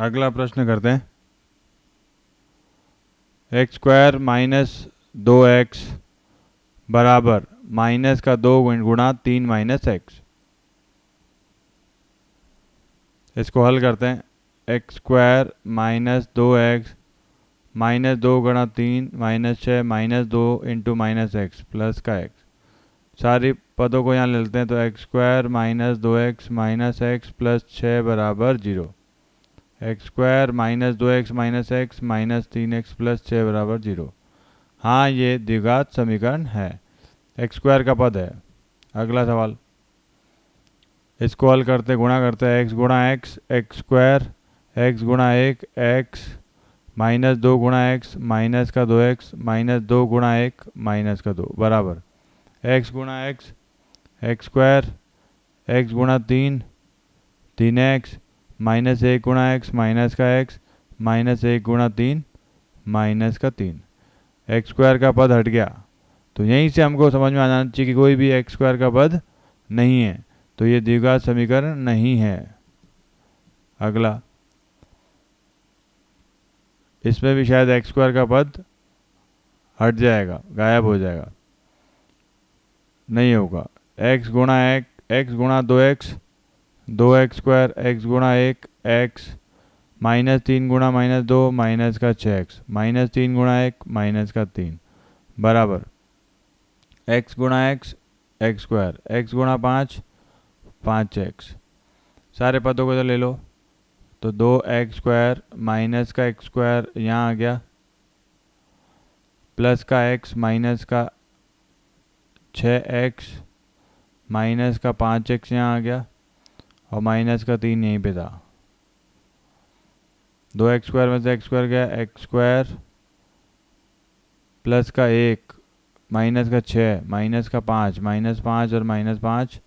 अगला प्रश्न करते हैं। एक्स स्क्वायर माइनस 2x बराबर माइनस का 2 गुणा 3 माइनस एक्स। इसको हल करते हैं। X square minus 2x minus 2 गुणा 3 minus 6 minus 2 into minus x plus का एक्स। सारी पदों को यहाँ ले लेते हैं तो x square minus 2x minus x plus 6 बराबर 0। X square minus 2x minus x minus 3x plus 6 बराबर 0। हाँ, ये द्विघात समीकरण है, एक्स स्क्वायर का पद है। अगला सवाल, इसको हल करते गुणा करते हैं। एक्स गुणा एक्स एक्स स्क्वायर एक्स गुणा 1 एक्स माइनस 2 गुणा एक्स माइनस का 2x माइनस 2 गुणा 1 माइनस का 2 बराबर एक्स गुणा एक्स एक्स स्क्वायर एक्स गुणा 3 एक्स माइनस 1 गुणा एक्स माइनस का एक्स माइनस 1 गुणा 3 माइनस का 3। एक्स स्क्वायर का पद हट गया, तो यहीं से हमको समझ में आ जाना चाहिए कि कोई भी एक्स स्क्वायर का पद नहीं है, तो ये द्विघात समीकरण नहीं है। अगला, इसमें भी शायद एक्स स्क्वायर का पद हट जाएगा, गायब हो जाएगा, नहीं होगा। एक्स गुणा एक्स गुणा 2x 2x स्क्वायर एक्स गुणा 1 एक्स माइनस 3 गुणा माइनस 2 माइनस का 6x माइनस 3 गुणा 1 माइनस का 3 बराबर एक्स गुणा एक्स एक्स स्क्वायर एक्स गुणा 5 सारे पदों को तो ले लो, तो 2x स्क्वायर माइनस का एक्स स्क्वायर यहाँ आ गया प्लस का x माइनस का 6x माइनस का 5x यहाँ आ गया और माइनस का 3 यहीं पे था। 2x स्क्वायर में से x स्क्वायर गया, एक्स स्क्वायर प्लस का 1 माइनस का 6 माइनस का 5 माइनस 5 और माइनस 5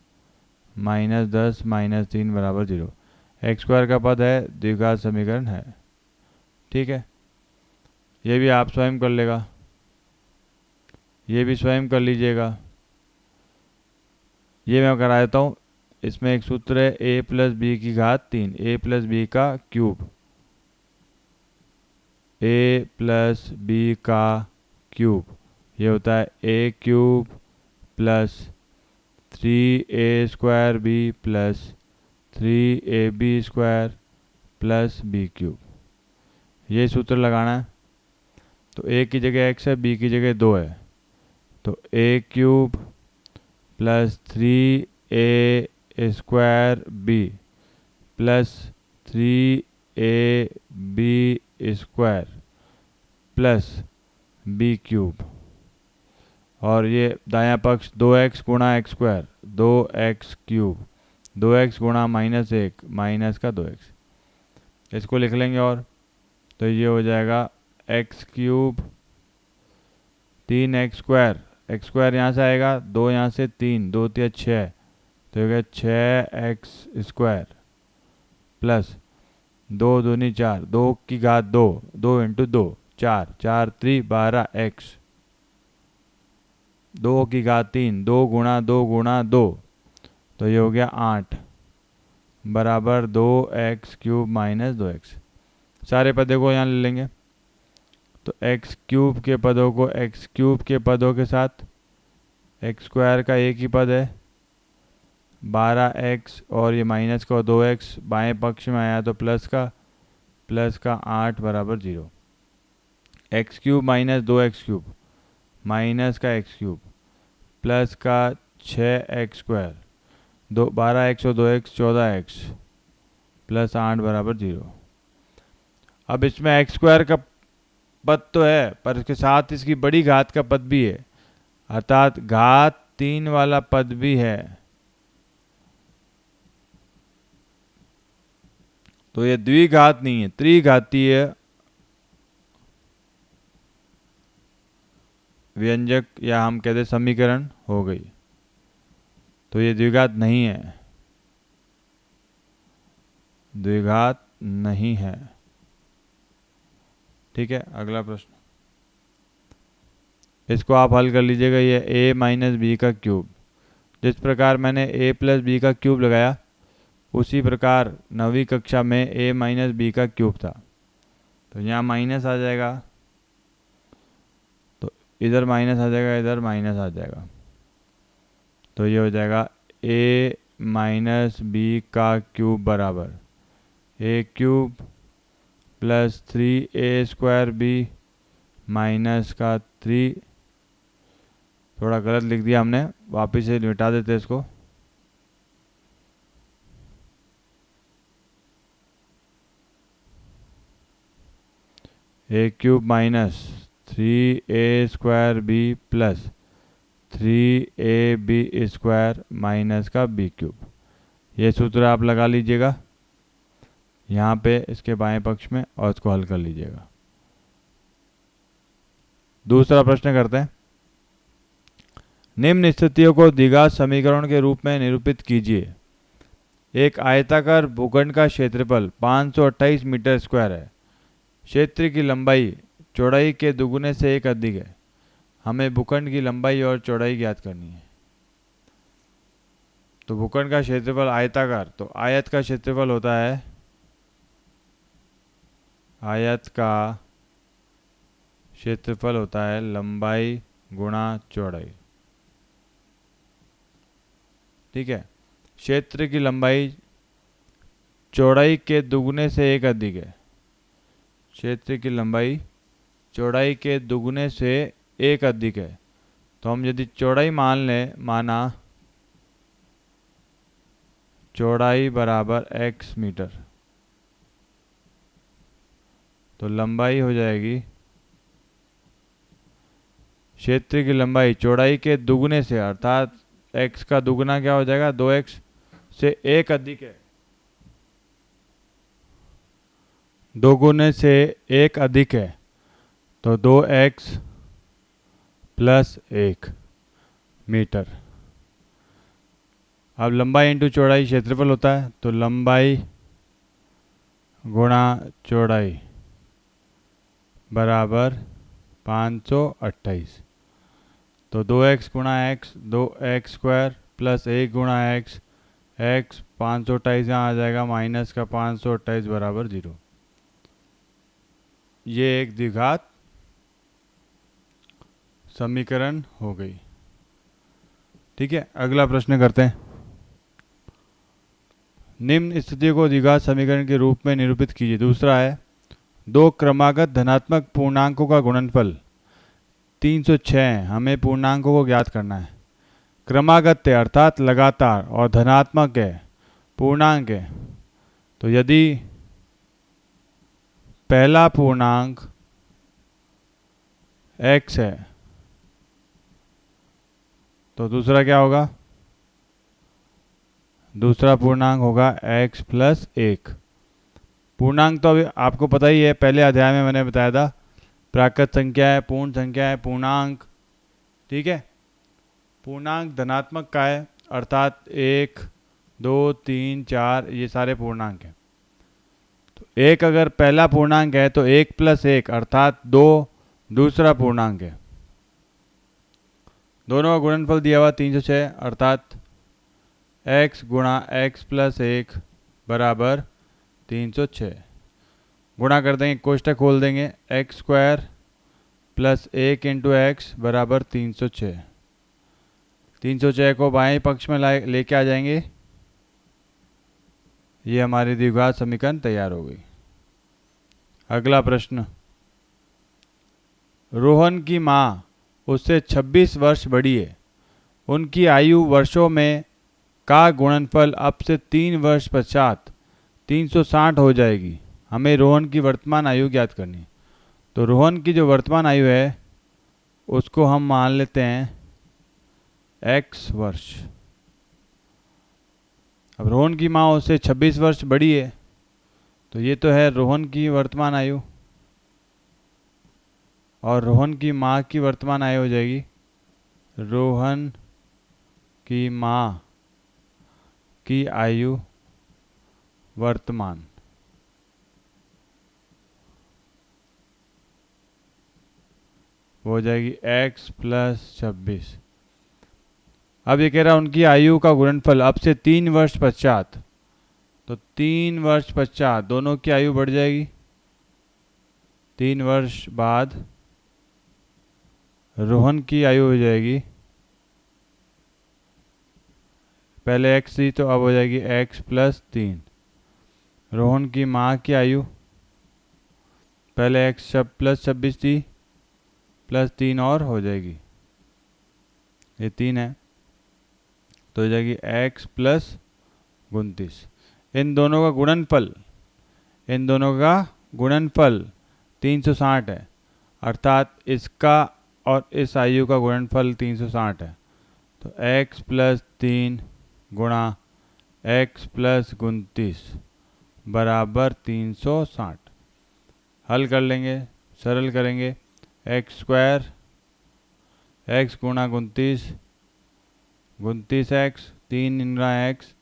माइनस 10 माइनस 3 बराबर 0। एक्स स्क्वायर का पद है, द्विघात समीकरण है। ठीक है, ये भी आप स्वयं कर लेगा, ये भी स्वयं कर लीजिएगा, ये मैं करा देता हूँ। इसमें एक सूत्र है a प्लस बी की घात 3 a प्लस बी का क्यूब a प्लस बी का क्यूब, ये होता है a cube plus 3a square B plus 3ab square plus B cube. ये सूत्र लगाना है, तो a की जगह x है, b की जगह 2 है, तो a cube plus 3a square B plus 3ab square plus B cube, और ये दायां पक्ष 2x गुणा x square 2x cube 2x गुणा माइनस 1 माइनस का 2x, इसको लिख लेंगे। और तो ये हो जाएगा x cube 3x square x square यहाँ से आएगा, 2 यहाँ से 3 2 3 6, तो हो गया 6x स्क्वायर प्लस 2 दूनी 4 2 की घात 2 2 इंटू 2 4 4 3 12x 2 की घात 3 2 गुणा 2, तो ये हो गया 8 बराबर 2x क्यूब माइनस 2x। सारे पदों को यहाँ ले लेंगे, तो एक्स क्यूब के पदों को एक्स क्यूब के पदों के साथ एक्स स्क्वायर का एक ही पद है 12x और ये माइनस का 2x बाएं पक्ष में आया तो प्लस का 8 बराबर 0। X cube minus 2x cube minus का एक्स क्यूब प्लस का 6x स्क्वायर 12x और 2x 14x प्लस 8 बराबर 0। अब इसमें एक्स स्क्वायर का पद तो है, पर इसके साथ इसकी बड़ी घात का पद भी है, अर्थात घात 3 वाला पद भी है, तो ये द्विघात नहीं है, त्रिघातीय व्यंजक या हम कहते समीकरण हो गई, तो ये द्विघात नहीं है, द्विघात नहीं है। ठीक है, अगला प्रश्न, इसको आप हल कर लीजिएगा। ये a माइनस बी का क्यूब, जिस प्रकार मैंने a प्लस बी का क्यूब लगाया उसी प्रकार 9वीं कक्षा में a माइनस बी का क्यूब था, तो यहाँ माइनस आ जाएगा, तो इधर माइनस आ जाएगा, इधर माइनस आ जाएगा, तो ये हो जाएगा a माइनस बी का क्यूब बराबर a cube plus 3a² minus का 3। थोड़ा गलत लिख दिया हमने, वापस से मिटा देते हैं इसको। a cube minus 3a² b plus 3ab² minus का b क्यूब। ये सूत्र आप लगा लीजिएगा यहाँ पे इसके बाएं पक्ष में और इसको हल कर लीजिएगा। दूसरा प्रश्न करते हैं। निम्न स्थितियों को द्विघात समीकरण के रूप में निरूपित कीजिए। एक आयताकार भूखंड का क्षेत्रफल 528 मीटर स्क्वायर है। क्षेत्र की लंबाई चौड़ाई के दुगुने से 1 अधिक है। हमें भूखंड की लंबाई और चौड़ाई ज्ञात करनी है। तो भूखंड का क्षेत्रफल आयताकार, तो आयत का क्षेत्रफल होता है, आयत का क्षेत्रफल होता है लंबाई गुणा चौड़ाई। ठीक है, क्षेत्र की लंबाई चौड़ाई के दुगुने से 1 अधिक है। क्षेत्र की लंबाई चौड़ाई के दुगुने से 1 अधिक है, तो हम यदि चौड़ाई मान लें, माना चौड़ाई बराबर x मीटर, तो लंबाई हो जाएगी, क्षेत्र की लंबाई चौड़ाई के दुगुने से, अर्थात x का दुगुना क्या हो जाएगा, 2x से 1 अधिक है, दोगुने से 1 अधिक है, तो 2x प्लस 1 मीटर। अब लंबाई इंटू चौड़ाई क्षेत्रफल होता है, तो लंबाई गुणा चौड़ाई बराबर 528, तो 2x गुणा x 2x² प्लस 1 गुणा x 528 यहाँ आ जाएगा, माइनस का 528 बराबर 0। ये एक द्विघात समीकरण हो गई। ठीक है, अगला प्रश्न करते हैं। निम्न स्थितियों को द्विघात समीकरण के रूप में निरूपित कीजिए। दूसरा है, दो क्रमागत धनात्मक पूर्णांकों का गुणनफल 306 है। हमें पूर्णांकों को ज्ञात करना है। क्रमागत है अर्थात लगातार, और धनात्मक है, पूर्णांक है। तो यदि पहला पूर्णांक x है, तो दूसरा क्या होगा, दूसरा पूर्णांक होगा x प्लस 1। पूर्णांक तो अभी आपको पता ही है, पहले अध्याय में मैंने बताया था, प्राकृत संख्या है, पूर्ण संख्या है, पूर्णांक। ठीक है, पूर्णांक धनात्मक का है, अर्थात 1 2 3 4 ये सारे पूर्णांक हैं। तो 1 अगर पहला पूर्णांक है तो 1 प्लस 1 अर्थात 2 दूसरा पूर्णांक है। दोनों का गुणनफल दिया हुआ 306, अर्थात x गुणा x प्लस 1 बराबर 306। गुणा कर देंगे, कोष्टक खोल देंगे, x² प्लस 1 इंटू एक्स बराबर 306। 306 को बाएं पक्ष में लेके आ जाएंगे, ये हमारी द्विघात समीकरण तैयार हो गई। अगला प्रश्न, रोहन की माँ उससे 26 वर्ष बड़ी है। उनकी आयु वर्षों में का गुणनफल अब से 3 वर्ष पश्चात 360 हो जाएगी। हमें रोहन की वर्तमान आयु ज्ञात करनी है। तो रोहन की जो वर्तमान आयु है उसको हम मान लेते हैं x वर्ष। अब रोहन की माँ उससे 26 वर्ष बड़ी है, तो ये तो है रोहन की वर्तमान आयु, और रोहन की माँ की वर्तमान आयु हो जाएगी रोहन की माँ की आयु वर्तमान। वो हो जाएगी x प्लस 26। अब ये कह रहा है उनकी आयु का गुणनफल अब से 3 वर्ष पश्चात, तो 3 वर्ष पश्चात दोनों की आयु बढ़ जाएगी। 3 वर्ष बाद रोहन की आयु हो जाएगी, पहले x थी तो अब हो जाएगी x प्लस 3। रोहन की माँ की आयु पहले x प्लस 26 थी, प्लस 3 और हो जाएगी, ये 3 है तो हो जाएगी x प्लस 29। इन दोनों का गुणनफल 360 है, अर्थात इसका और इस आयु का गुणनफल 360 है। तो x प्लस 3 गुणा x प्लस 29 बराबर 360। हल कर लेंगे, सरल करेंगे। एक्स स्क्वायर x गुणा 29, 29x, 3 गुणा x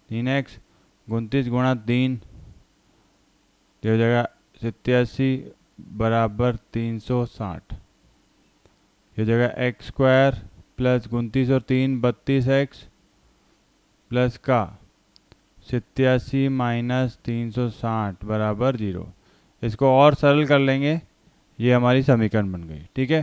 3x, 29 गुणा 3 ये हो जाएगा 87 बराबर 360। ये हो जाएगा एक्स स्क्वायर प्लस 29 और 3 32x प्लस का 87 माइनस 360 बराबर 0। इसको और सरल कर लेंगे, ये हमारी समीकरण बन गई। ठीक है।